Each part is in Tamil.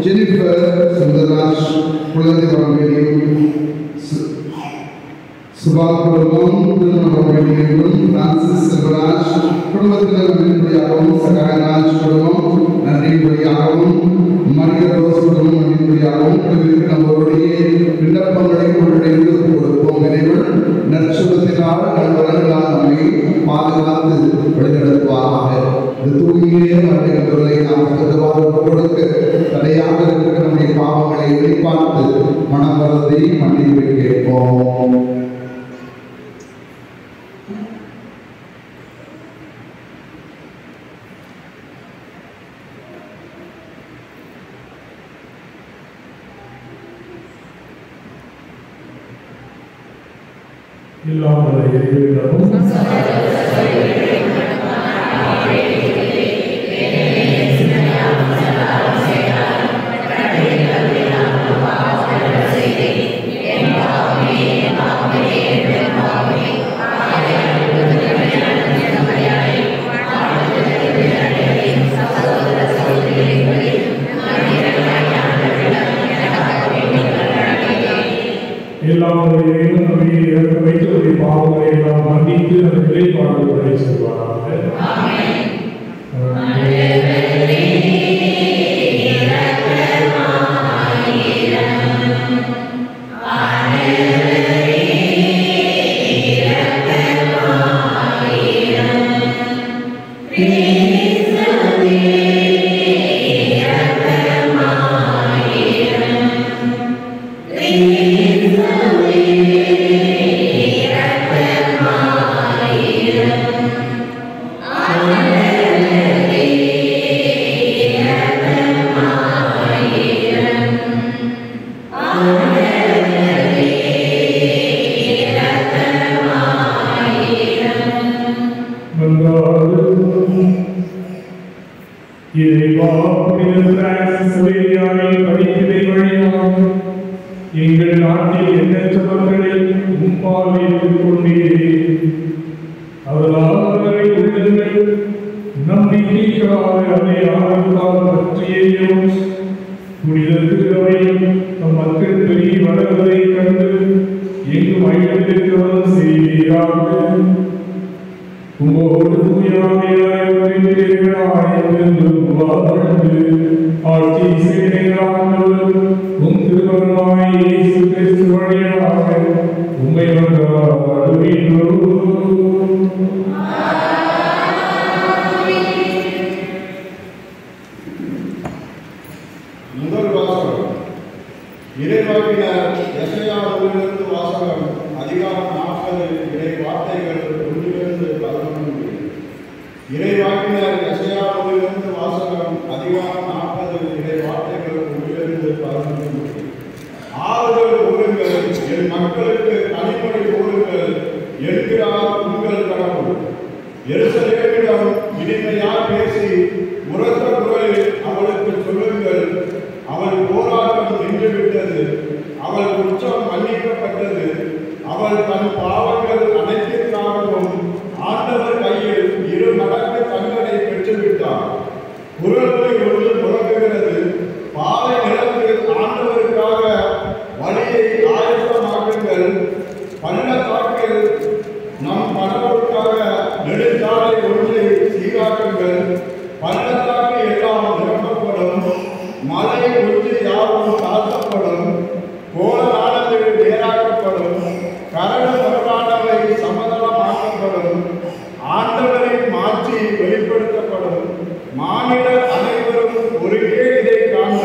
Jennifer Sundaraj, Kulandi Bambedi, Supaul குடும்பம் திருமணம் பிரான்சிஸ் செல்வராஜ் குடும்பத்தினர் நன்றிபடியாகவும் சகாயராஜ் குடும்பம் நன்றிபடியாகவும் மரிய ரோஸ் குடும்பம் நன்றிபடியாகவும் நம்மளுடைய விண்ணப்பங்களை ஒன்றிணைந்து கொடுப்போம். இறைவன் நற்சுகத்தினால் நல்வரங்களால் நம்மை பாதுகாத்து வழிநடத்துவாராக. இந்த தூங்கிய மரணங்களை நாம் கொடுக்க தடையாக இருக்கிற நம்முடைய பாவங்களை வெளிப்பார்த்து மனவரத்தை மன்னிப்பு கேட்போம். எங்கள் நாட்டில் எண்ணற்ற மக்களை உம்பால் ஏற்றுக்கொண்டீரே. அவர்களால் அவர்களை உள்ளங்கள் நம்பிக்கைக்காக அதை ஆழ்ந்தால் பற்றியையும் புனிதத்துறை நம் மக்கள் பெரிய வளர்வதை கண்டு எங்கும் ஐயத்திற்கவும் செய்வீராக. உமோடு ஆட்சி செய்கிறார்கள். உம் திருமணமாய் இயேசு கிறிஸ்து வழியாக உம்மை வருகின்றோம். முதல் வாசகம் இறைவாக்கினர் எசையாவிலிருந்து வாசகம் அதிகாரம் 40 இறை வார்த்தைகள் 1 11. இறைவாக்கினர் எசையாவிலிருந்து வாசகம் அதிகாரம் 40 இறை வார்த்தைகள் 1 11. ஆறுதல் கூறுங்கள், என் மக்களுக்கு அடிப்படை கூறுங்கள் என்கிறார் உங்கள் கடவுள். எருசலேமிடம் இனிமையாய் பேசி உரத்த குரலில் அவளுக்கு சொல்லுங்கள், அவள் போராட்டம் நின்றுவிட்டது, அவள் குற்றம் மன்னிக்கப்பட்டது, அவள் தன் பாவங்கள் அனைத்திற்காகவும் ஆண்டவர் கையில் 2 மடங்கு தண்டனை பெற்றுவிட்டார். குரல்களை ஒன்று முழங்குகிறது, பாலை நிலத்தில் ஆண்டவருக்காக வழியை ஆயத்தமாக்குங்கள், பள்ளத்தாக்கில் நம் கடவுளுக்காக நெடுஞ்சாலை ஒன்றை சீராக்குங்கள். பள்ளத்தாக்கு எல்லாம் நிரப்பப்படும், மலை ஒன்று யாவும் தாழ்த்தப்படும், கோலமானது நேராக்கப்படும், கரடு முரடானவை சமதளமாக்கப்படும், ஆண்டவரின் மாட்சி வெளிப்படுத்தப்படும். மானிடர் அனைவரும் ஒருங்கே இதை காண்க,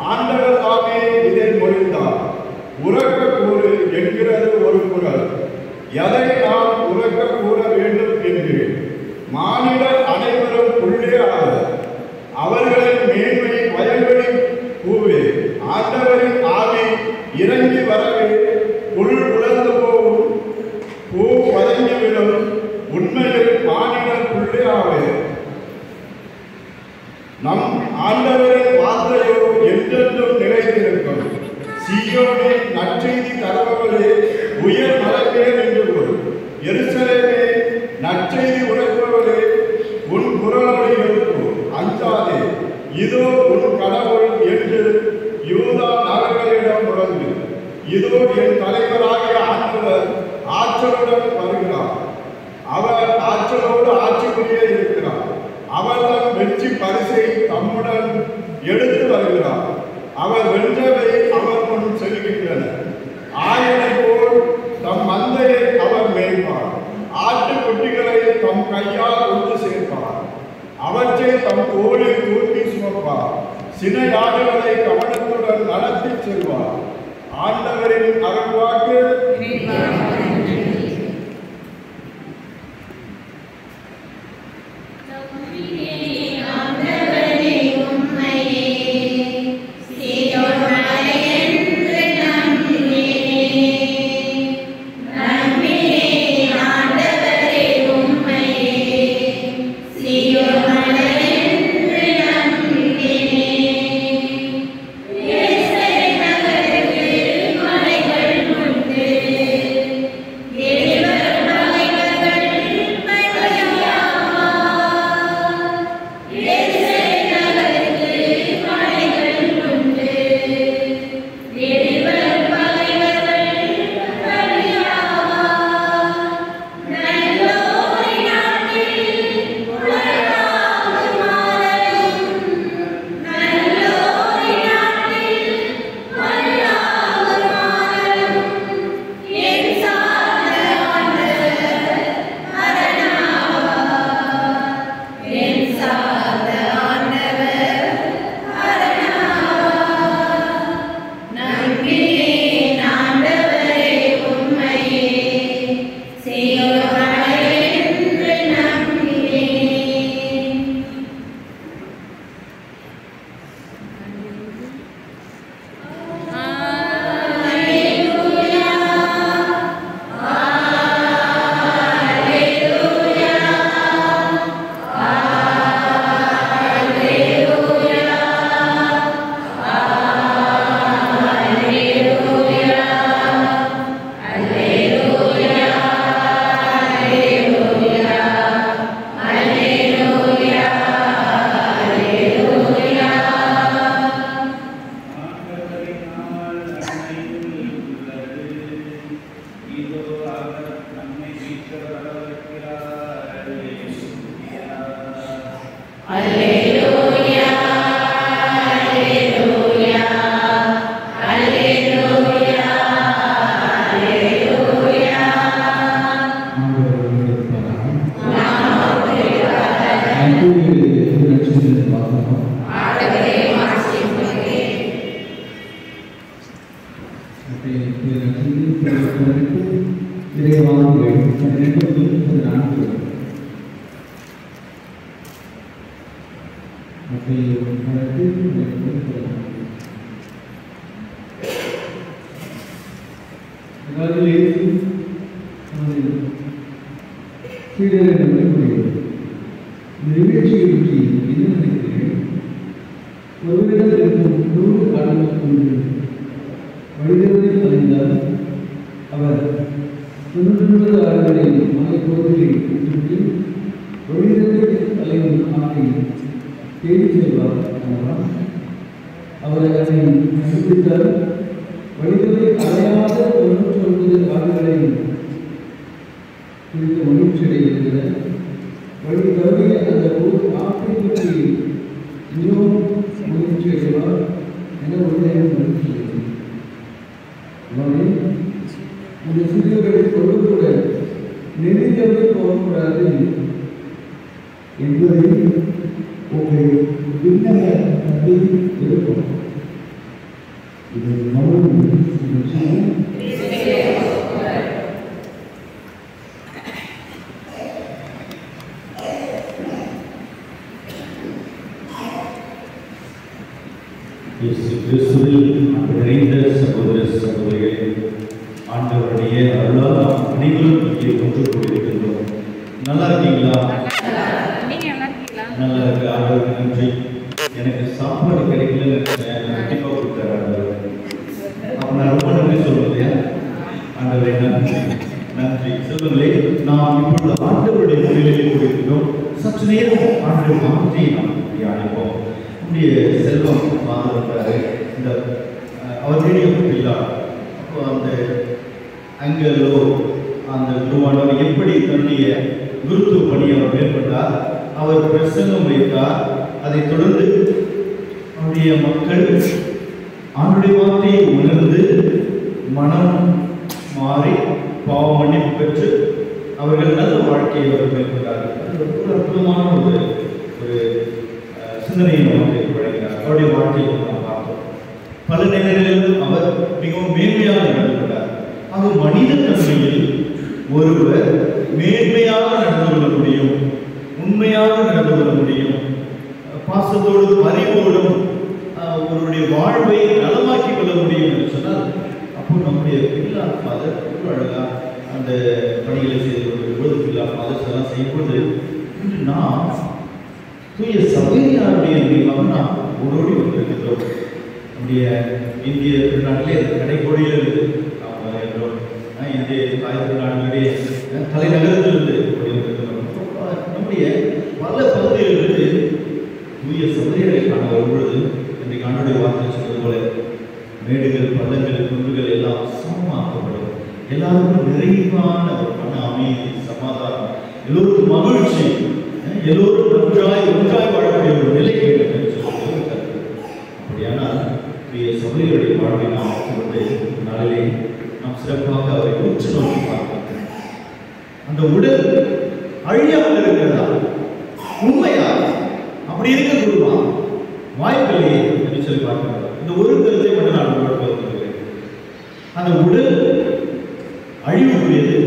ஆண்டவர் தாமே இதை மொழிந்தார். உரக்க கூறு என்கிறது ஒரு குரல், எதை நாம் உரக்க கூற வேண்டும் என்று. மானிடர் அனைவரும் புள்ளியாக, அவர்களின் மேன்மை வயல்வெளி பூவே, ஆண்டவரின் ஆவி இறங்கி வரவே, புல் உலர்ந்து போகும், பூ பதங்கிவிடும், உண்மையில் மானிடர் புள்ளியாவே. நம் ஆண்டவரின் வார்த்தையோ என்றென்றும் நிலைத்திருக்கும். சீயோனின் நற்செய்தி தருபவரே, உயர் மலையே நின்று கொள். எருசலேமே, நற்செய்தி உரைப்பவரே, உன் குரலோடு எழுப்பு, அஞ்சாதே, இதோ உன் கடவுள் என்று யூதா நகர்களிடம் முழங்கு. இதோ என் தலைவராகிய ஆண்டவர் ஆற்றலுடன் வருகிறார். அவர் ஆற்றலோடு ஆட்சி புரிய இருக்கிறார். அவர் தம் வெற்றி பரிசை தம்முடன் எடுத்து வருகிறார். அவர் வென்றவை அவர் முன் செல்கின்றன. ஆயனை போல் தம் மந்தையை அவர் மேய்ப்பார். ஆட்டுக்குட்டிகளை தம் கையால் ஒன்று சேர்ப்பார். அவற்றை தம் தோளில் தூக்கி சுமப்பார். சினையாடுகளை கவனத்துடன் நடத்தி செல்வார். ஆண்டவரின் அருள்வாக்கு. அந்த குருவானவர் எப்படி தன்னுடைய குருத்துவ பணியை அவர் மேற்கொண்டார். அவர் பிரசங்கம் வைத்தார். அதைத் தொடர்ந்து அவருடைய மக்கள் அவருடைய வார்த்தையை உணர்ந்து மனம் மாறி பாவ மன்னிப்பு பெற்று அவர்கள் நல்ல வாழ்க்கையை அவர் மேற்கொண்டார்கள். அது ஒரு அற்புதமான ஒரு சிந்தனையை நமக்கு வழங்கினார். அவருடைய வாழ்க்கையை நாம் பார்த்தோம். பல நேரங்களிலும் அவர் மிகவும் மேன்மையாக நடந்து கொண்டார். அது மனித தன்மையில் ஒருவர் மேன்மையாக நடந்து கொள்ள முடியும், உண்மையாக நடந்து கொள்ள முடியும், பாசத்தோடும் பரிவோடும் அவருடைய வாழ்வை நலமாக்கிக் கொள்ள முடியும் என்று சொன்னால், அப்போ நம்முடைய பில்லா ஃபாதர் அழகா அந்த பணிகளை செய்து கொண்டிருப்பது, பில்லா ஃபாதர்ஸ் எல்லாம் செய்யும்போது இன்று நாம் தூய சபையாருடைய நினைவாக நாம் ஓடோடி வந்திருக்கின்றோம். நம்முடைய இந்திய திருநாட்டிலே கடைக்கோடியில் இருந்து நாம் வருகின்றோம். இந்திய தாய் திருநாட்டினுடைய தலைநகரத்திலிருந்து நம்முடைய பல பகுதிகளிலிருந்து தூய சபைகளை காண வரும்பொழுது இன்றைக்கு ஆண்டுடைய வார்த்தை சொல்வது போல மேடுகள், பள்ளங்கள், குன்றுகள் எல்லாம் சமமாக்கப்படும். எல்லாருக்கும் நிறைவான ஒரு மன அமைதி, சமாதானம், எல்லோருக்கும் மகிழ்ச்சி, எல்லோரும் ஒன்றாய் வாழக்கூடிய ஒரு நிலை வேண்டும் என்று சொல்லுங்கள். அப்படியானால் சபைகளுடைய வாழ்வை நாம் கொண்டு நாளிலே நாம் சிறப்பாக அவரை உற்று நோக்கி பார்க்கிறோம். அந்த உடல் அழியாமல் இருக்கிறதா? உண்மையா? அப்படி இருக்கக்கூடுமா? வாய்ப்பில்லையே என்று சொல்லி பார்க்கிறோம். இந்த ஒரு கருத்தை மட்டும் நான் உங்களுக்கு சொல்கிறேன். அந்த உடல் அழிவுக்குரியது.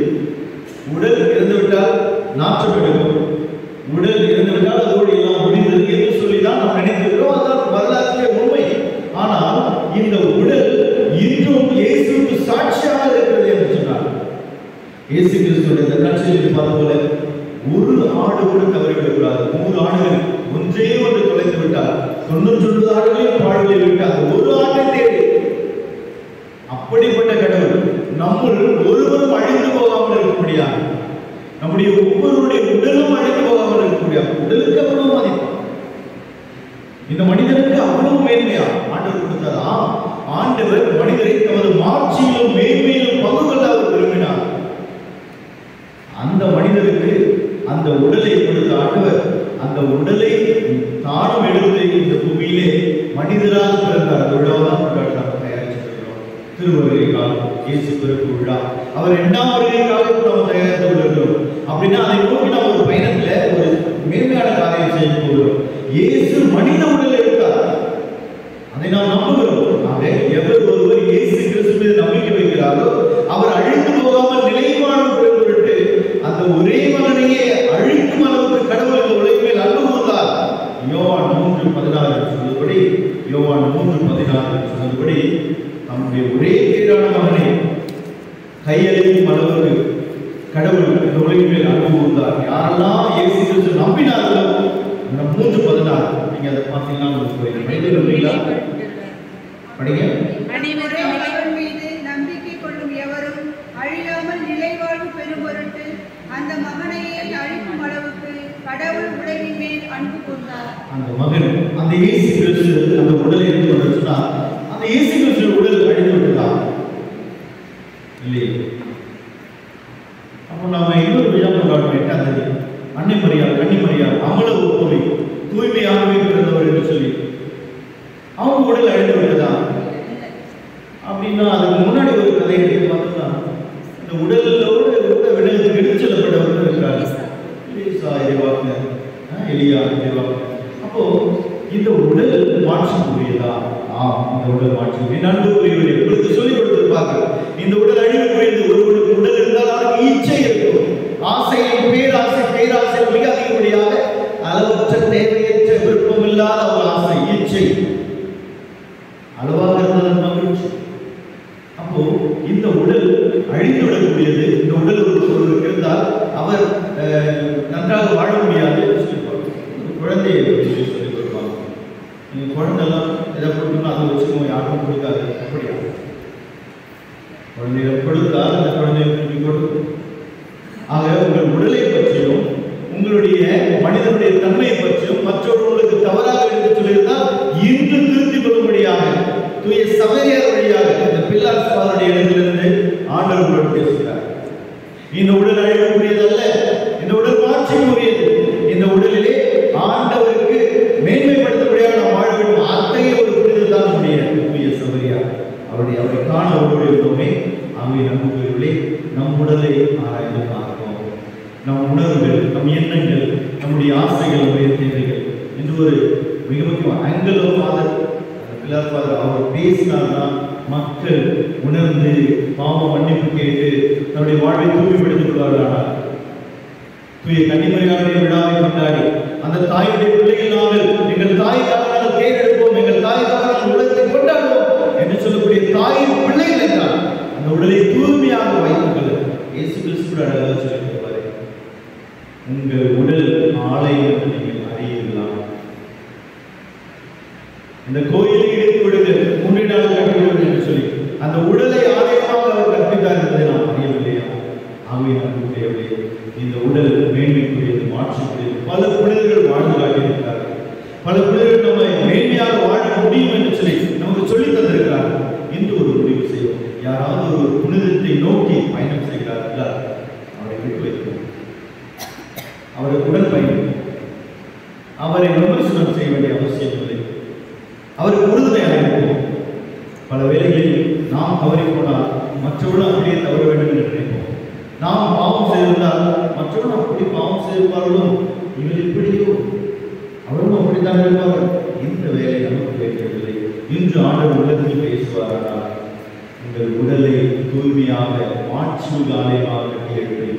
உடல் இறந்துவிட்டால் நாற்றம் எடுக்கும். உடல் இறந்துவிட்டால் அதோடு எல்லாம் முடிந்தது என்று சொல்லிதான் நாம் நினைத்திருக்கிறோம். அதுதான் வரலாற்றிலே உண்மை. ஆனால் இந்த உடல் இன்றும் இயேசுவுக்கு சாட்சியாக இருக்கிறது என்று சொன்னார். இயேசு கிறிஸ்துவின் நற்செய்தியில் பார்த்த போல ஒரு ஆடு கூட தவறிவிடக்கூடாது. 100 ஆடுகள் ஒன்றே ஒன்று தொலைந்து விட்டால் 99 ஆடுகளையும் பாடுகளில் விட்டால் ஒரு ஆட்டை தேடி. அப்படிப்பட்ட கடவுள் நம்முள் ஒருவரும் அழிந்து போகாமல் இருக்க முடியாது. நம்முடைய ஒவ்வொருடைய உடலும் அழிந்து போகாமல் இருக்க முடியாது. உடலுக்கு அவ்வளவு மதிப்பான். இந்த மனிதனுக்கு அவ்வளவு மேன்மையா ஆண்டவர் கொடுத்தாரா? ஆண்டவர் மனிதரை தமது மாட்சியிலும் மேன்மையிலும் பங்கு கொள்ள அவர் விரும்பினார். அந்த மனிதருக்கு அந்த உடலை கொடுத்த ஆண்டவர் அந்த உடலை தானும் எடுத்து இந்த பூமியிலே மனிதராக பிறந்தார். அந்த விழாவதான் கொண்டாடுறாங்க, தயாரிச்சிருக்கிறோம். திருவருகை காலம், இயேசு பிறப்பு விழா, அவர் 2ஆம் வருகைக்காக நாம் தயாரித்து கொண்டிருக்கிறோம். அப்படின்னா அதை நோக்கி நாம் ஒரு பயணத்துல ஒரு மேன்மையான காரியம் செய்ய போகிறோம். இயேசு மனித உடல் எடுத்தார், அதை நாம் நம்புகிறோம். ஆக எவர் ஒருவர் இயேசு கிறிஸ்து மீது நம்பிக்கை வைக்கிறாரோ அவர் அழிந்து போகாமல் நிலைவாழும் பொருட்டு அந்த ஒரே மகனையே அழிக்கும் அளவுக்கு கடவுள் இந்த உலகில் அன்பு கூர்ந்தார். யோவான் 3:16 சொன்னபடி, யோவான் 3:16 சொன்னபடி நம்முடைய ஒரே பேரான மகனை கையளிக்கும் அளவுக்கு கடவுள் இந்த உலகின் மேல் அன்பு கூர்ந்தார். யாரெல்லாம் இயேசு கிறிஸ்து நம்பினார்களோ 3:16 நீங்க அதை பார்த்தீங்கன்னா படிங்க. அனைவரும் மீது நம்பிக்கை கொள்ளும் எவரும் அழியாமல் நிலைவாழ்வு பெறும் பொருட்டு அந்த மகனையே அழிக்கும் அளவுக்கு கடவுள் உலகின் மேல் அன்பு கூர்ந்தார். அந்த மகன், அந்த இயேசு கிறிஸ்து அந்த உடலை எடுத்து வந்துச்சுன்னா அந்த இயேசு கிறிஸ்து உடல் அழிந்து விட்டதா? இல்லை. அப்போ நாம இன்னொரு விழா கொண்டாடுவோம். அந்த அன்னை மரியாள், கன்னி மரியாள், அமல ஒப்புமை, தூய்மையாகவே பிறந்தவர் என்று சொல்லி அவங்க உடல் அழிந்து விட்டதா? அப்படின்னா அதுக்கு முன்னாடி ஒரு கதையை எடுத்து பார்த்தோம்னா இந்த உடலோடு விடலுக்கு எடுத்து செல்லப்பட்டவர்கள் இருக்கிறார்கள். எலியா இறைவாக்கு. அப்போ இந்த உடல் மாற்றக்கூடியதா? இந்த உடல் மாற்றம் நண்புக்குரியவர்கள் உங்களுக்கு சொல்லிக் கொடுத்திருப்பாங்க. இந்த உடல் அழிவுக்குரியது. ஒருவனுக்கு உடல் இருந்தால் அதற்கு இச்சை இருக்கும். ஆசையில் பேராசை மிக அதிகப்படியாக அளவற்ற தேவையற்ற விருப்பம் இல்லாத ஒரு ஆசை, இச்சை, அளவாக இருந்ததன் மகிழ்ச்சி. அப்போ இந்த உடல் அழிந்து விடக்கூடியது. இந்த உடல் ஒருவருக்கு இருந்தால் அவர் நன்றாக வாழ முடியாது. குழந்தையை சொல்லிக் கொடுப்பாங்க. நீங்கள் குழந்தைலாம் எதை கொடுக்கணும் அதை வச்சுக்கோங்க, யாருக்கும் கொடுக்காது. அப்படியா? குழந்தைகள் கொடுத்தால் அந்த குழந்தையை திருப்பி கொடுக்கும். ஆக உங்கள் உடலை பற்றியும் உங்களுடைய மனிதனுடைய தன்மையை பற்றியும் மற்றவர்களுக்கு தவறாக எடுத்து சொல்லியிருந்தால் இன்று திருத்திக் கொள்ளும்படியாக தூய சபையார் வழியாக இந்த பில்லாஸ் பாதருடைய இடத்திலிருந்து ஆண்டவர் பேசுகிறார். இந்த உடல் அழிவுக்குரியதல்ல, இந்த உடல் மாட்சிக்குரியது. இந்த உடலிலே ஆண்டவருக்கு மேன்மைப்படுத்தபடியாக நாம் வாழ வேண்டும். அத்தகைய ஒரு புரிதல் தான் நம்முடைய சபரியா அவரை காண ஒருவருமே. ஆகவே நம்புகிறவர்களே, நம் உடலை ஆராய்ந்து பார்ப்போம். நம் உணர்வுகள், நம் எண்ணங்கள், நம்முடைய ஆசைகள், நம்முடைய தேவைகள் என்று ஒரு மிக முக்கியம் ஆங்கிள் ஆஃப் ஃபாதர் அவர் பேசினார்தான் மக்கள் உணர்ந்து பாவ மன்னிப்பு கேட்டு தன்னுடைய வாழ்வை தூய்மைப்படுத்திக் கொள்வார்களானால், தூய கன்னிமரியாளுடைய விழாவை கொண்டாடி அந்த தாயுடைய பிள்ளைகள் நாங்கள் எங்கள் தாய்க்காக நாங்கள் தேர்ந்தெடுப்போம், எங்கள் தாய்க்காக நாங்கள் உலகத்தை கொண்டாடுவோம் என்று சொல்லக்கூடிய தாயின் பிள்ளைகள் என்றால் அந்த உடலை தூய்மையாக வைத்துக் கொள்ள இயேசு கிறிஸ்து அழகாக சொல்லியிருப்பாரு. உங்கள் உடல் ஆலயம் என்று நீங்கள் அறியீர்களா? இந்த கோயிலை எடுத்து விடுங்கள், 3 நாள் கட்டிவிடுங்கள் என்று சொல்லி அந்த உடலை ஆலயமாக அவர் கற்பித்தார் என்பதை நாம் அறியவில்லையா? ஆகவே நம்முடைய இந்த உடல் மேன்மைக்குரியது, மாற்றக்கூடியது. பல புனிதர்கள் வாழ்ந்து காட்டியிருக்கிறார்கள். பல புனிதர்கள் நம்மை மேன்மையாக வாழ முடியும் என்று சொல்லி நமக்கு சொல்லி தந்திருக்கிறார்கள். இன்று ஒரு முடிவு செய்வோம். யாராவது ஒரு புனிதத்தை நோக்கி பயணம் செய்கிறார்களா? அவரை விட்டு வைப்போம், அவருக்கு உடல் பயணிப்போம். அவரை விமர்சனம் செய்ய வேண்டிய அவசியம் இல்லை. அவருக்கு உறுதுணையாக இருப்போம். பல வேளைகளில் நாம் தவறி போனால் மற்றவர்கள் அப்படியே தவற வேண்டும் என்று நினைப்போம். நாம் பாவம் செய்திருந்தால் மற்றவர்கள் அப்படி பாவம் செய்திருப்பார்களோ, இவர் இப்படியோ அவரும் அப்படித்தான் இருப்பார்கள். இந்த வேலை நமக்கு வேண்டியதில்லை. இன்று ஆண்டவர் உலகத்தில் பேசுவார்கள். உங்கள் உடலை தூய்மையாக மாட்சிமிகு ஆலயமாக கட்டி எழுப்பி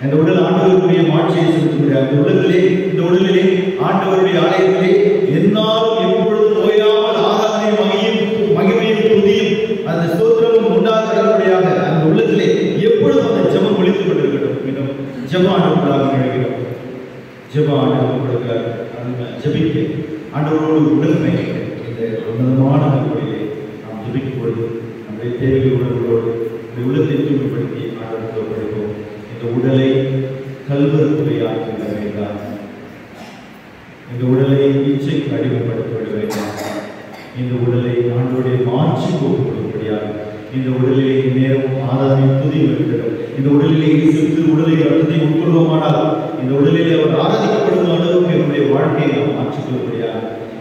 அந்த உடல் ஆண்டவருடைய மாட்சியை செலுத்தக்கூடிய அந்த உலகிலே, இந்த உடலிலே ஆண்டவருடைய ஆலயத்திலே என்னாலும் எப்பொழுதும் ஓயாமல் ஆராதனையும் மகிமையும் துதியும் அந்த ஸ்தோத்திரமும் உண்டாகிறபடியாக அந்த உள்ளத்திலே எப்பொழுதும் அந்த ஜெபம் ஒலித்துக் கொண்டிருக்கட்டும். மீண்டும் ஜெப ஆண்டவராக நினைக்கிறோம். ஜெப ஆண்டவர் கொடுக்கிறார். ஜெபிக்க ஆண்டவரோடு உடல் பயணிக்க இந்த உன்னதமான முறையிலே நாம் ஜெபிக்கும் பொழுது நம்முடைய தேவைகள் உணர்வுகளோடு இந்த உள்ளத்தை தூய்மைப்படுத்தி ஆண்டவருக்கு படிப்போம். இந்த உடலை கல்வருக்குறையாக்கி விட வேண்டாம். இந்த உடலை இச்சைக்கு அடிமைப்படுத்தி விட வேண்டாம். இந்த உடலை ஆண்டவருடைய மாட்சி போக்கும்படியாக இந்த உடலிலே நேரம் ஆராதனை துதி வைக்கிறோம். இந்த உடலிலே இயேசு உடலை அழுதை உட்கொள்வோமானால் இந்த உடலிலே அவர் ஆராதிக்கப்படும் அளவுக்கு என்னுடைய வாழ்க்கையை நாம் மாற்றிக்கொள்ளும்படியாக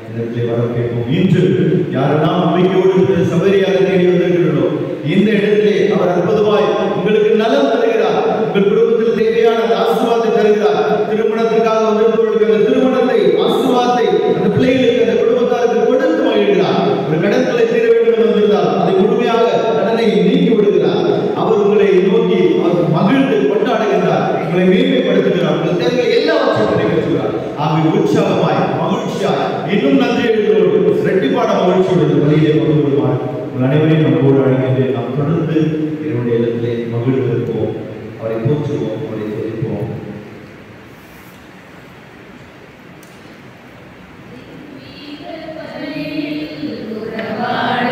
இந்த இடத்திலே வர கேட்போம். இன்று யாரெல்லாம் நம்பிக்கையோடு சபரியாக தேடி வந்திருக்கிறோ இந்த இடத்திலே அவர் அற்புதமாய் உங்களுக்கு நலம் தருகிறார். உங்கள் குடும்பத்தில் தேவையான அந்த ஆசீர்வாதத்தை தருகிறார். திருமணத்திற்காக வந்திருப்பவர்களுக்கு அந்த திருமணத்தை, ஆசீர்வாதத்தை அந்த பிள்ளைகளுக்கு, அந்த குடும்பத்தாருக்கு கொடுத்து மகிழ்கிறார். ஒரு கடன்களை தீர வேண்டும் என்று வந்திருந்தால் அதை முழுமையாக கடனை நீக்கி விடுகிறார். அவர் உங்களை நோக்கி அவர் மகிழ்ந்து கொண்டாடுகிறார், உங்களை மேன்மைப்படுத்துகிறார், உங்கள் தேவைகளை எல்லாவற்றையும் நிறைவேற்றுகிறார். ஆகவே உற்சாகமாய் மகிழ்ச்சியாய் இன்னும் நன்றியோடு இரட்டிப்பான மகிழ்ச்சியோடு வழியிலே கொண்டு வருவார். உங்கள் அனைவரையும் நம்மோடு அழைக்கின்றேன். நாம் தொடர்ந்து என்னுடைய இடத்திலே மகிழ்ந்திருப்போம், அவரை போற்றுவோம், அவரை துதிப்போம். Bye.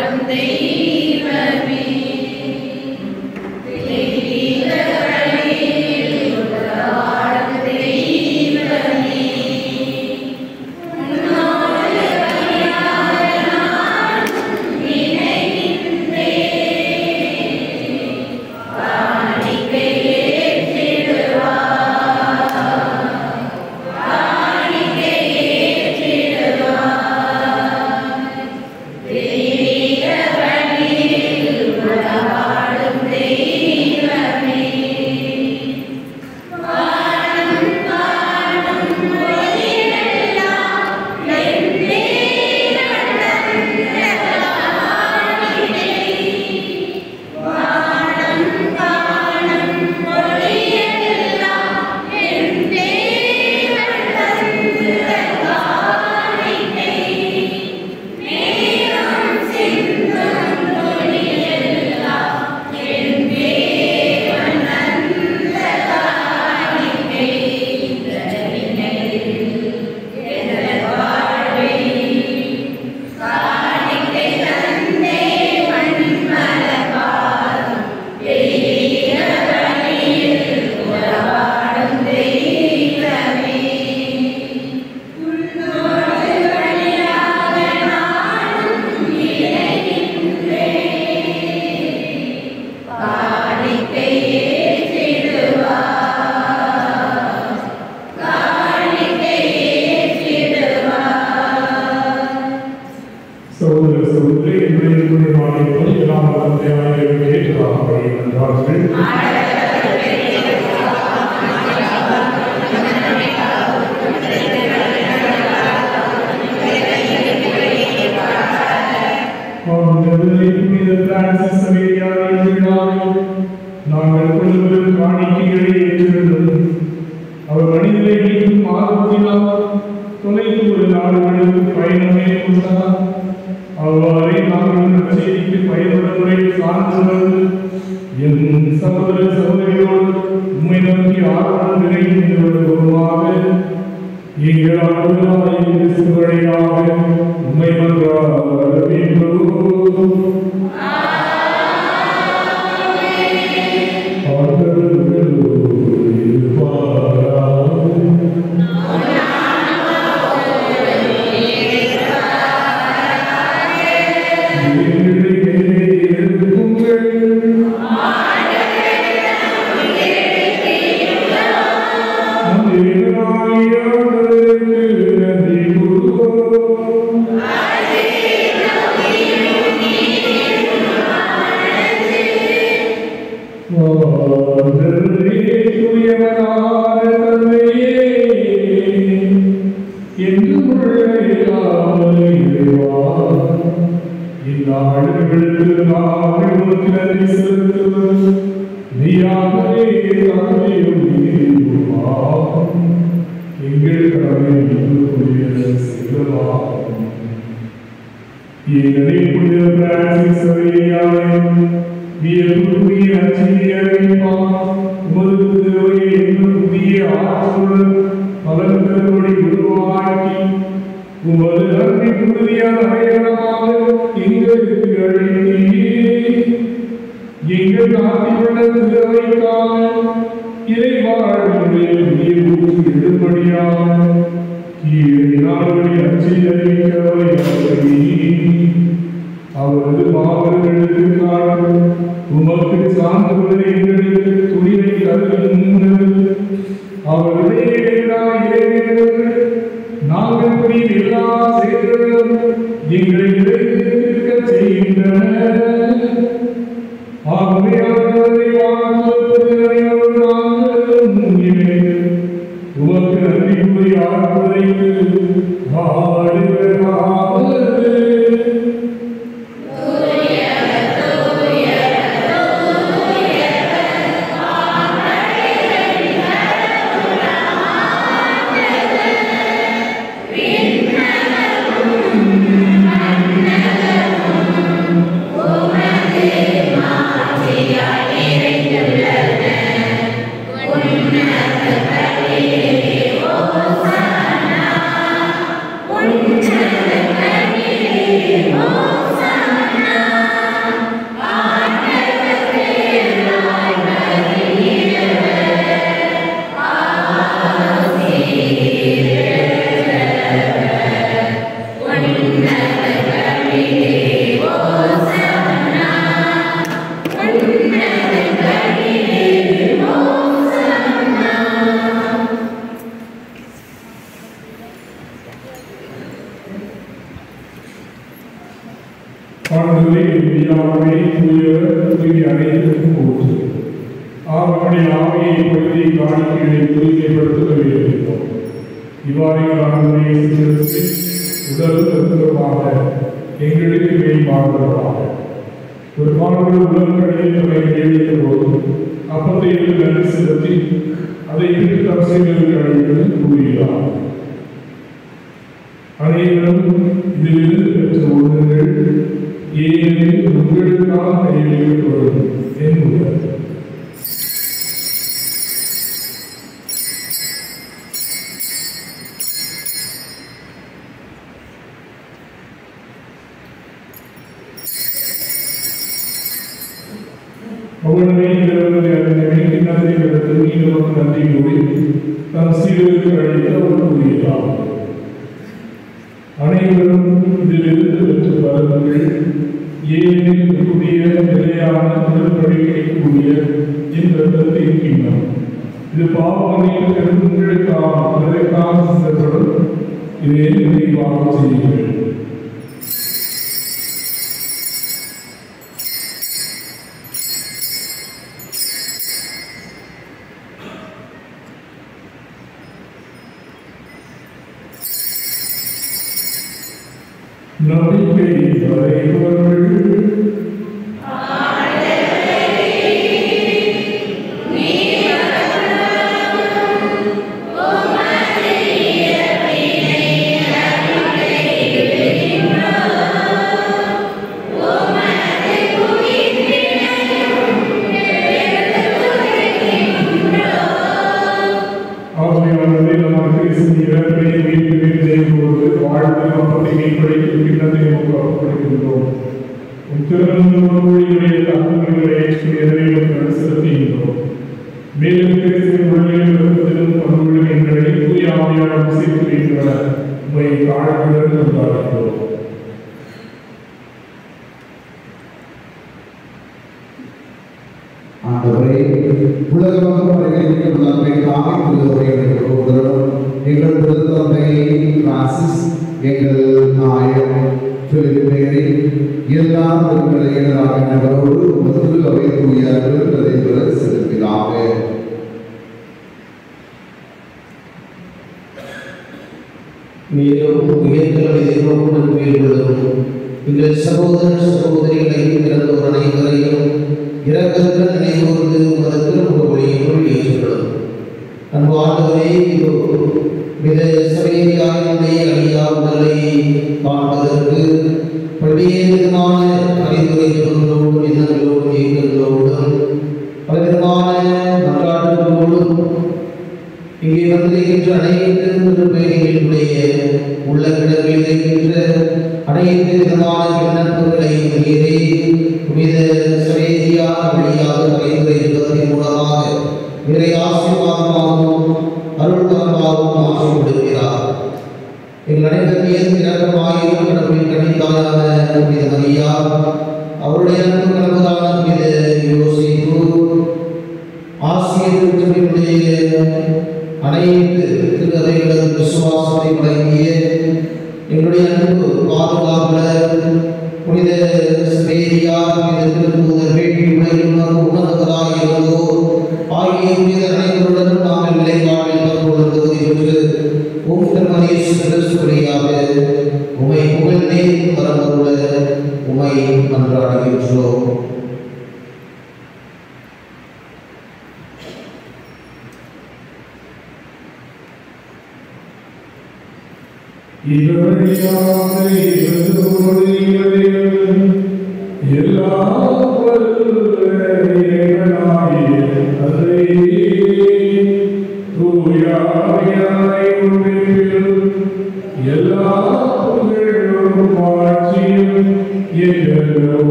செய்வார்கள். ஆண்டவரே, புனித பிரான்சிஸ் சவேரியாரின் விழாவில் நாங்கள் கொள்ளும் காணிக்கைகளை ஏற்றுள்ளோம். அவர் மனிதரை மீட்கும் ஆர்வத்தினால் தொலைதூர நாடுகளுக்கு பயணம் மேற்கொண்டார். அவ்வாறே நாங்கள் நற்செய்திக்கு பயனுள்ள முறையில் சார்ந்தவர்கள் என் சகோதர சகோதரிகளோடு உம்மை நோக்கி ஆர்வம் நிறைந்தவர்களுமாக எங்கள் ஆண்டவராகிய கிறிஸ்து வழியாக உம்மை மன்றாடுகின்றோம். நம்பிக்கை தலைவர்கள்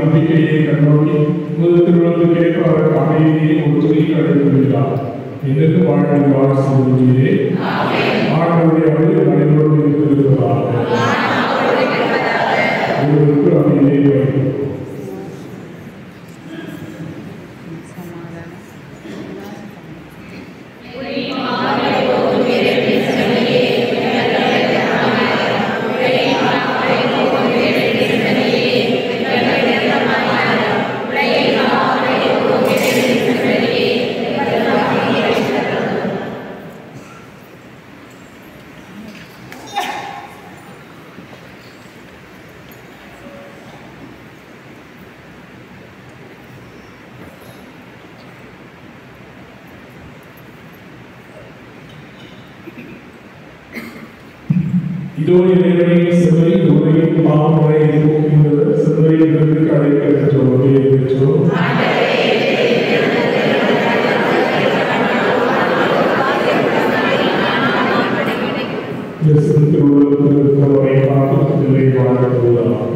நம்பிக்கையை கண்ணோக்கி முதல் திருவிழாவுக்கு கேட்ப அவர் அமைதியை ஒரு துணியில் அழைத்துள்ளார். எனக்கு வாழ்க்கை வாழ் சொல்லுகிறே ஆண்டவருடைய அருள் அனைவரோடு இருக்கிறதாக உங்களுக்கு அமைதியை வைக்கும். இதோ இறைவனின் சிலுவை உலகின் பாவங்களை போக்குகின்ற சிலுவையிலிருந்து அழைக்கப்பெற்றோம் பெற்றோம். திருவள்ளுவரை பார்த்து சிலுவை வாழ்த்துவதாக.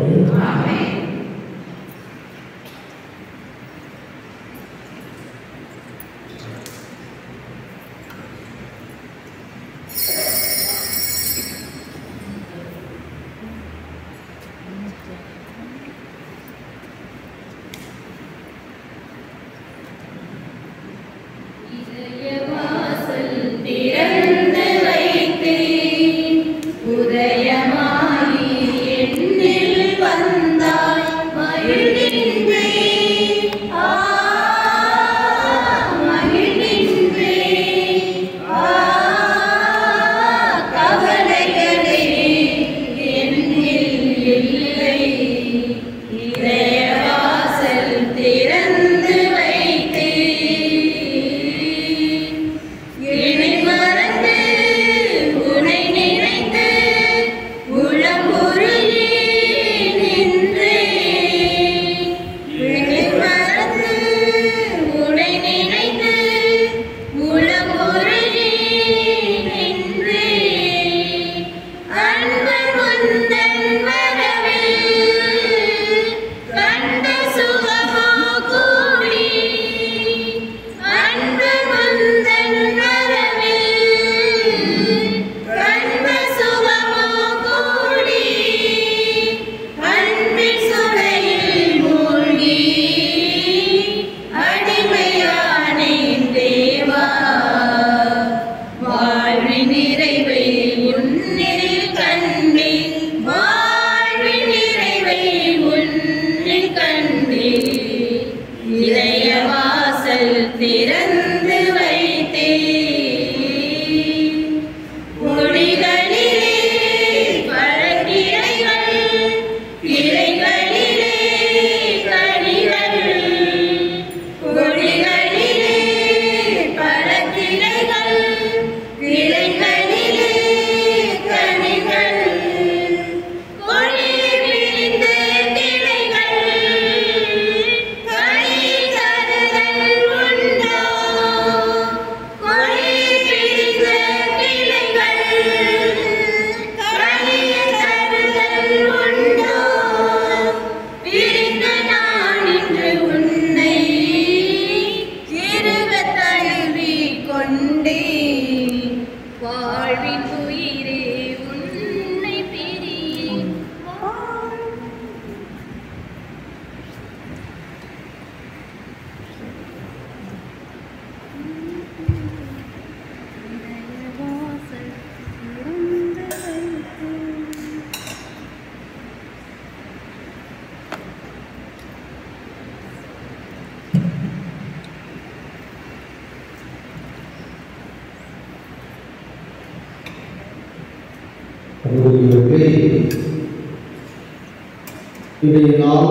இன்றைய நாள்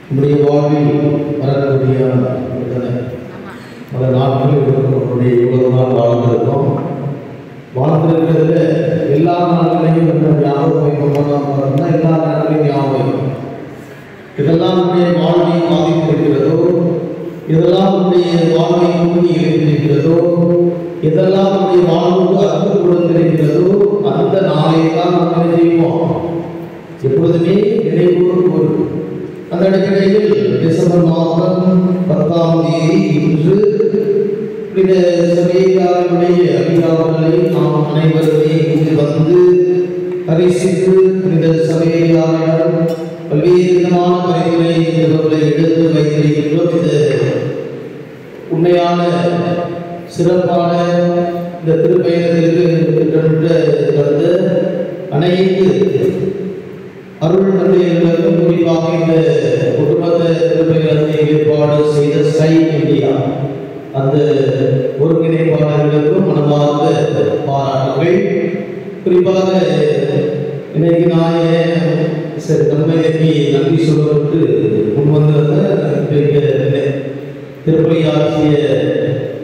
நம்முடைய வாழ்வில் வரக்கூடிய பல நாட்களில் நம்முடைய இவ்வளவு நாள் வாழ்ந்திருக்கோம். வாழ்ந்திருக்கிறதுல எல்லா நாட்களையும் ஞாபகம் வைக்கணும்னா எல்லா நாட்களையும் ஞாபகம் வைக்கணும். இதெல்லாம் நம்முடைய வாழ்வை பாதித்திருக்கிறதோ, இதெல்லாம் நம்முடைய வாழ்வை தூக்கி எழுந்திருக்கிறதோ, இதெல்லாம் நம்முடைய வாழ்வுக்கு அர்த்தம் கொடுத்திருக்கிறதோ அந்த நாளை தான் நம்ம செய்வோம். எப்பொழுதுமே நினைவு. அந்த அடிப்படையில் டிசம்பர் மாதம் 10ஆம் தேதி இன்று இந்த சபையாருடைய அபிராமங்களை நாம் அனைவருமே இங்கு வந்து பரிசித்து இந்த சபையாரிடம் பல்வேறு விதமான பரிந்துரை எடுத்து வைத்திருக்கின்றோம். இது உண்மையான சிறப்பான இந்த திருப்பயணத்திற்கு வந்து அனைத்து அருள் தந்தையர்களுக்கும் குறிப்பாக இந்த ஒட்டுமொத்த திருப்பயணத்தை ஏற்பாடு செய்த ஸ்கை இந்தியா அந்த ஒருங்கிணைப்பாளர்களுக்கும் மனமார்ந்த பாராட்டுகள். குறிப்பாக இன்னைக்கு நான் தன்மைக்கு நன்றி சொல்வதற்கு முன்வந்திருந்த திருப்பதி ஆட்சிய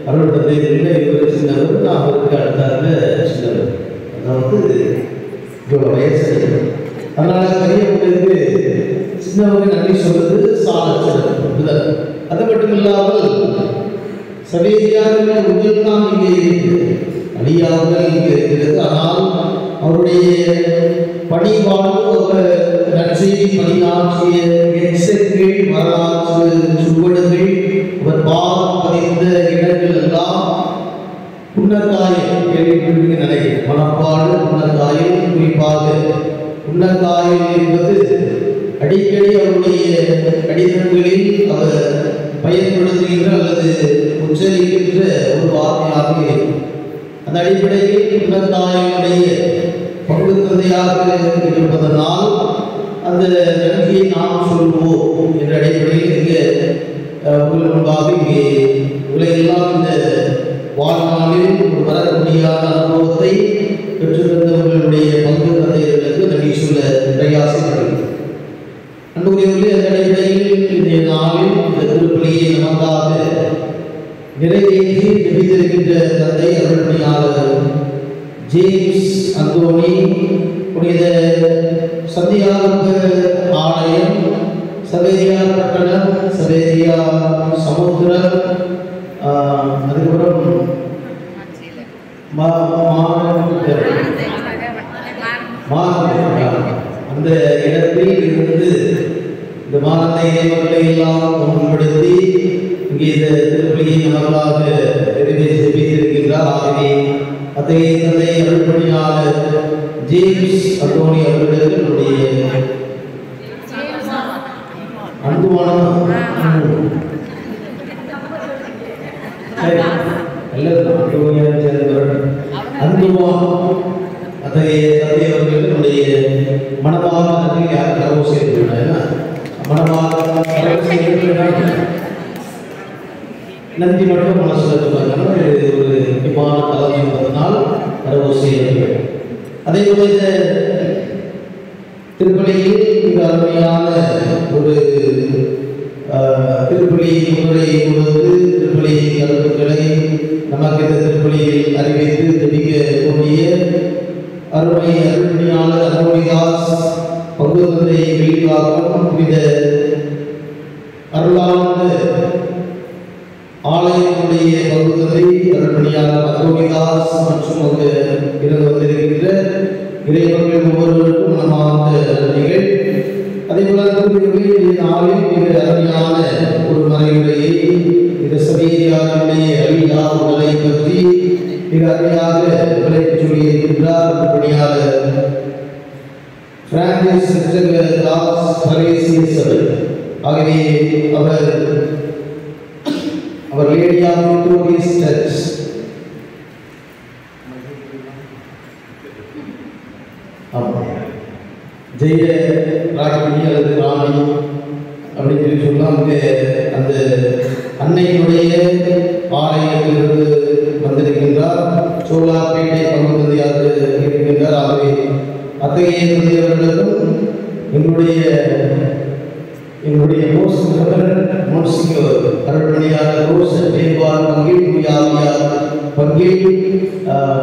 அருள் தந்தையில் இவர் சின்னவர், அவருக்கு அடுத்தாங்க சின்னவர், அதாவது இவ்வளோ வயசு. அதனால பெரியவங்களுக்கு சின்னவங்க நன்றி சொல்வது சால. அது மட்டும் இல்லாமல் சவேரியார்கள் உங்கள் தான் இங்கே இருக்கிறது, அழியாமல் இங்கே இருக்கிறது. ஆனால் அவருடைய பணிவாழ்வு நற்செய்தி பணியாற்றிய எச்சங்கள் வரலாற்று சுவடுகள் அவர் பாதம் பதிந்த இடங்கள் எல்லாம் புன்னக்காயம் கேள்விப்பட்டு நினைக்கிறேன். மனப்பாடு புன்னக்காயம், குறிப்பாக புன்னக்காயம் என்பது அடிக்கடி அவருடைய கடிதங்களில் அவர் பயன்படுத்துகின்ற அல்லது உச்சரிக்கின்ற ஒரு வார்த்தையாக இருக்கும். அந்த அடிப்படையில் புன்னக்காயனுடைய பங்கு தந்தையாக இருப்பதனால் அந்த நன்றியை நாம் சொல்வோம் என்ற அடிப்படையில் இங்கே உங்கள் முன்பாக இங்கே உலகெல்லாம் இந்த வாழ்நாளில் ஒரு மறக்க முடியாத அனுபவத்தை பெற்றிருந்தவர்களுடைய பங்கு தந்தையர்களுக்கு நன்றி சொல்ல பிரயாசப்படுகிறது. அன்புக்குரியவர்களே, அந்த அடிப்படையில் இன்றைய நாளில் இந்த திருப்பலியை நமக்காக நிறைவேற்றி ஜெபித்திருக்கின்ற தந்தை அருள்பணியாளர் ஜேம்ஸ் அந்தோனி, புனித சந்தியாகப்ப ஆலயம், சவேரியா பட்டணம், சவேரியா சமுத்திரம், அதுக்கப்புறம் அந்த இடத்தில் இருந்து இந்த மானத்தை இறைவர்களை எல்லாம் ஒன்றுபடுத்தி இங்கே இந்த திருப்பலியை நமக்காக நிறைவேற்றி வைத்திருக்கின்றார். ஆகவே அத்தகைய தந்தை அருள்பணியாளர் ஜேம்ஸ் அந்தோனி அவர்களுக்கு என்னுடைய அன்புமான அத்தகைய தந்தை அவர்களுக்கு என்னுடைய மனமாக நன்றி. யார் கரவு செய்திருக்கிறாங்க மனமாக நன்றி மட்டும் மனசில் இருக்கிறாங்க. ஒரு முக்கியமான தலைமை என்பதனால் கரவு செய்ய. அதே போல இந்த திருப்பலியில் மிக அருமையான ஒரு திருப்பலி முறை கொடுத்து திருப்பலி கருத்துக்களை நமக்கு இந்த திருப்பலியில் அறிவித்து தெரிவிக்கக்கூடிய அருமை அருள்பணியாளர் அருள்தாஸ் பங்கு தந்தை வெளிக்காக்கும் புனித அருளானந்த ஆலயத்தினுடைய பங்கு தந்தை அருள்பணியாளர் அருள்தாஸ் மற்றும் அங்கு இருந்து வந்திருக்கின்ற இறைவர்கள் ஒவ்வொருவருக்கும் மனமார்ந்த நன்றிகள். அதே போல நாளில் மிக அருமையான ஒரு மறைவுரையை இந்த சபையாருடைய அழியா உடலை பற்றி மிக அருமையாக விளக்கி சொல்லியிருக்கின்றார் அருள்பணியாளர் பிரான்சிஸ் பரேசிய சபை. ஆகவே அவர் லேடி ஆஃப் விக்டோரியஸ் சர்ச் ஜெய ராகினி அல்லது ராணி அப்படின்னு சொல்லி சொன்னால் அங்கே அந்த அன்னையினுடைய ஆலயத்திலிருந்து வந்திருக்கின்றார். சோழாப்பேட்டை பங்கு தந்தையாக இருக்கின்றார். ஆகவே அத்தகைய தந்தையவர்களுக்கும் எங்களுடைய அருள்பணியாளர் ரோஸ் ஜெயபால் பங்கில்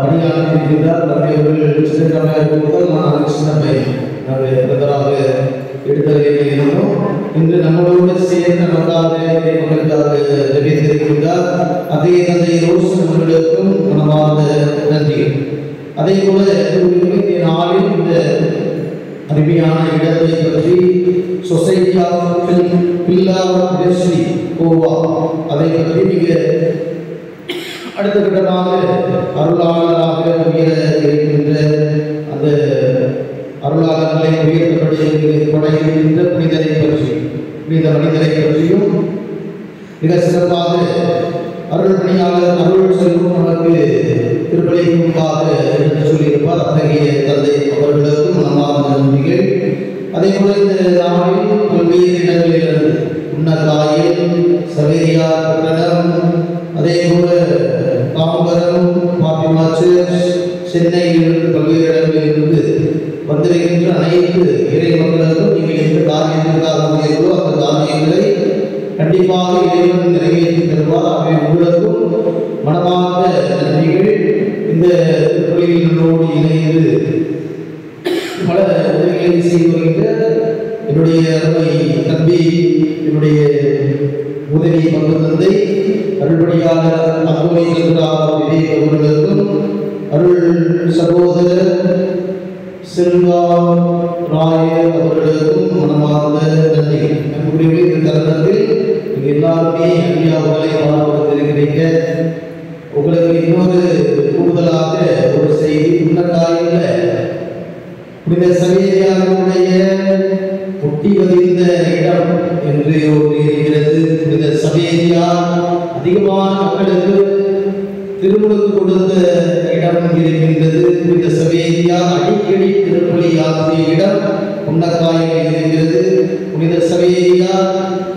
பணியாற்றியிருக்கின்றார். தந்தையவர்கள் சின்னமாக இருக்கும்போது நான் சின்ன பையன் நாங்கள் பிரதராக எடுத்ததில் இருந்தோம். இன்று நம்மளோடு சேர்ந்து நமக்காக ஜெபித்திருக்கின்றார். அதே தந்தை ரோஸ் அவர்களுக்கும் மனமார்ந்த நன்றி. அதே போல நாளில் இந்த அருமையான இடத்தை பற்றி சொசைட்டி ஆஃப் பில்லா கோவா அதை பற்றி மிக அடுத்த கட்டமாக அருளாளராக உயர இருக்கின்ற அந்த அருளாளர்களை உயர்த்தப்படுகின்ற புனிதரை பற்றி புனித மனிதரை பற்றியும் மிக சிறப்பாக அருள் பணியாளர் அருள் செல்வம் நமக்கு திருப்பலி முன்பாக எடுத்து சொல்லியிருப்பார். அத்தகைய தந்தை அவர்களுக்கும் மனமார்ந்த நன்றிகள். அதே போல இந்த நாளில் பல்வேறு இடங்களிலிருந்து உன்னதாயில் சவேரியா கட்டடம், அதே போல தாம்பரம், பாத்திமா சர்ச், சென்னையிலிருந்து பல்வேறு இடங்களிலிருந்து வந்திருக்கின்ற அனைத்து இறை மக்களுக்கும் நீங்கள் எந்த காரியத்திற்காக வந்தீர்களோ அந்த காரியங்களை கண்டிப்பாக இறைவன் நிறைவேற்றி தருவார். அவை உங்களுக்கும் மனமார்ந்த நன்றிகள். இந்த திருப்பலிகளோடு இணைந்து பல உதவிகளை செய்து வருகின்ற என்னுடைய அருமை தம்பி, என்னுடைய உதவி பங்கு தந்தை அருள்படியாளர் அங்கோலி சந்திரா விவேக் அவர்களுக்கும், அருள் சகோதரர் செல்வா ராயர் அவர்களுக்கும் மனமார்ந்த நன்றி. நம்முடைய இந்த தருணத்தில் நீங்கள் எல்லாருமே ஐயா உங்களை பாடுபடுத்திருக்கிறீங்க. உங்களுக்கு இன்னொரு கூடுதலாக ஒரு செய்தி, முன்னக்காயில் புனித சவேரியாருடைய ஒட்டி வதிந்த இடம் என்று ஒன்று இருக்கிறது. புனித சவேரியார் அதிகமான மக்களுக்கு திருமுழுக்கு கொடுத்த இடம் இருக்கின்றது. புனித சவேரியார் அடிக்கடி திருப்பலி ஆற்றிய இடம் முன்னக்காயில் இருக்கிறது. புனித சவேரியார்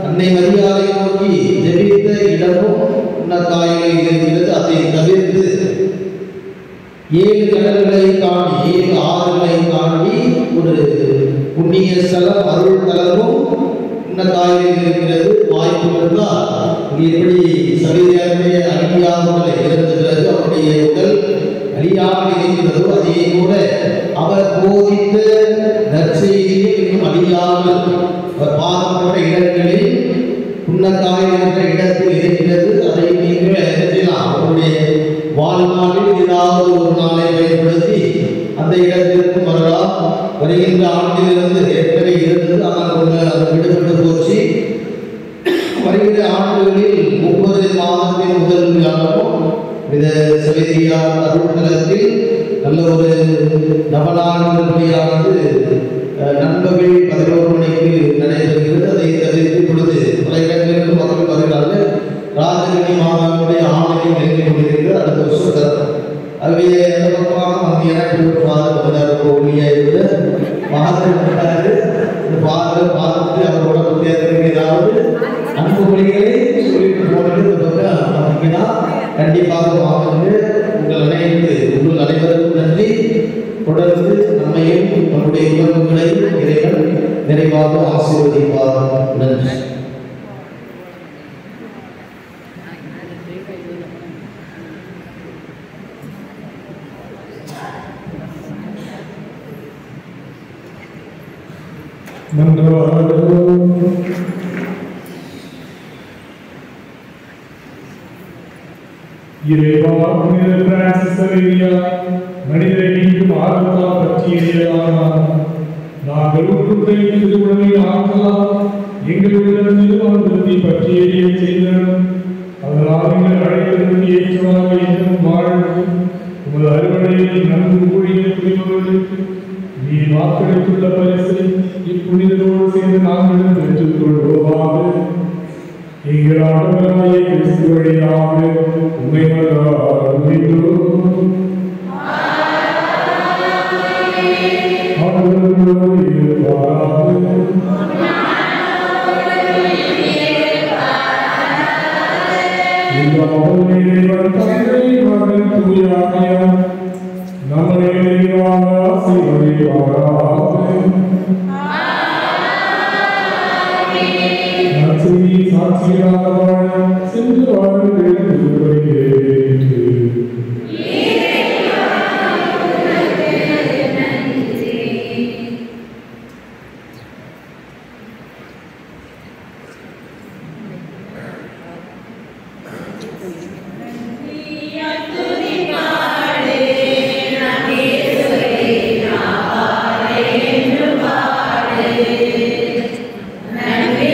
அன்னை மரியாதை நோக்கி ஜெபித்த இடமும் முன்னக்காயில் இருக்கிறது. அதை தவிர்த்து 7 கடல்களை தாண்டி 7 ஆறுகளை தாண்டி ஒரு புண்ணிய ஸ்தலம் அருள் தலமும் முன்னக்காயில் இருக்கிறது. வாய்ப்பு இருந்தால் எப்படி சவேரியாருடைய அழியாத உடலை இறந்த பிறகு அவருடைய உடல் அழியாமல் இருக்கிறதோ அதே போல அவர் போதித்த நற்செய்தியை இன்னும் அழியாமல் அவர் பாதப்பட்ட இடங்களில் முன்னக்காயில் என்ற இடத்தில் இருக்கிறது. அதை நீங்கள் என்ன செய்யலாம், அவருடைய வாழ்நாளில் ஏதாவது ஒரு நாளை பயன்படுத்தி அந்த இடத்திற்கு வரலாம். வருகின்ற ஆண்டிலிருந்து ஏற்கனவே இருந்தது, ஆனால் அது விடுபட்டு போச்சு. வருகிற ஆண்டுகளில் ஒவ்வொரு மாதத்தின் முதல் விழாவும் இந்த சவேரியார் அருள் தலத்தில் நல்ல ஒரு நவநாள் திருப்பலியானது நண்பர்கள் 11 மணிக்கு நடைபெறுகிறது. அதை தவிர்த்து இப்பொழுது பல இடங்களிலும் மக்கள் வருகிறார்கள். ராஜகிரி மாதாவுடைய ஆணையம் நெருங்கி கொண்டிருக்கிறது. அடுத்த வருஷம் ஆகவே எந்த பக்கமாக மத்தியான பாதம் கோழியாக இருந்த பாதம் இந்த பாதத்தை அவரோட முன்னேறதுக்கு ஏதாவது அன்பு மொழிகளை சொல்லிட்டு போகிறது. இந்த பக்கம் பார்த்தீங்கன்னா கண்டிப்பாக வாங்க. உங்கள் அனைவருக்கும் நன்றி. தொடர்ந்து நம்மையும் நம்முடைய உணர்வுகளையும் இறைவன் நிறைவாக ஆசீர்வதிப்பார். நன்றி. இறைவா, புனித பிரான்சிஸ் சவேரியார் மனிதரை மீண்டும் ஆர்வத்தால் பற்றியறியலானார். நாங்கள் உட்குத்தைக்கு திருவுடலை ஆக்கலாம், எங்களுடன் திருவாழ்வத்தை பற்றியறிய செய்தோம். அதனால் எங்கள் அழைத்ததற்கு ஏற்றமாக இன்னும் வாழ்வு உமது அறுவடையில் நன்கு ஊழிய புரிபவர்களுக்கு நீ வாக்களித்துள்ள பரிசை இப்புனிதரோடு சேர்ந்து நாங்களும் பெற்றுக் கொள்வோமாக. எங்கள் ஆண்டவராகிய கிறிஸ்து வழியாக உம்மை மன்றாடுகிறோம். ஆண்டவரோடு இருப்பாராக. இறைவன் தந்தை மகன் தூய ஆவியார் நம்மை நிறைவாக ஆசீர்வதிப்பாராக. நற்செய்தி சாட்சியாக வாழ சென்று வாருங்கள் என்று வருகிறேன். நன்றி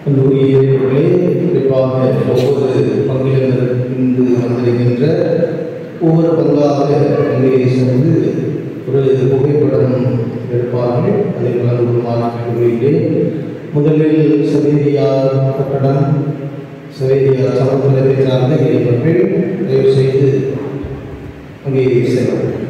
அன்புக்குரியவர்களே, குறிப்பாக ஒவ்வொரு பங்கிலும் இருந்து வந்திருக்கின்ற ஒவ்வொரு பங்காக அங்கே சென்று ஒரு புகைப்படம் எடுப்பார்கள். அதை கலந்துமாறு கேட்டுக்கொள்கிறேன். முதலில் சவேரியார் கட்டடம், சவேரியார் சமூகத்தை சார்ந்த இளைஞர்கள் தயவு செய்து அங்கே செல்லும்.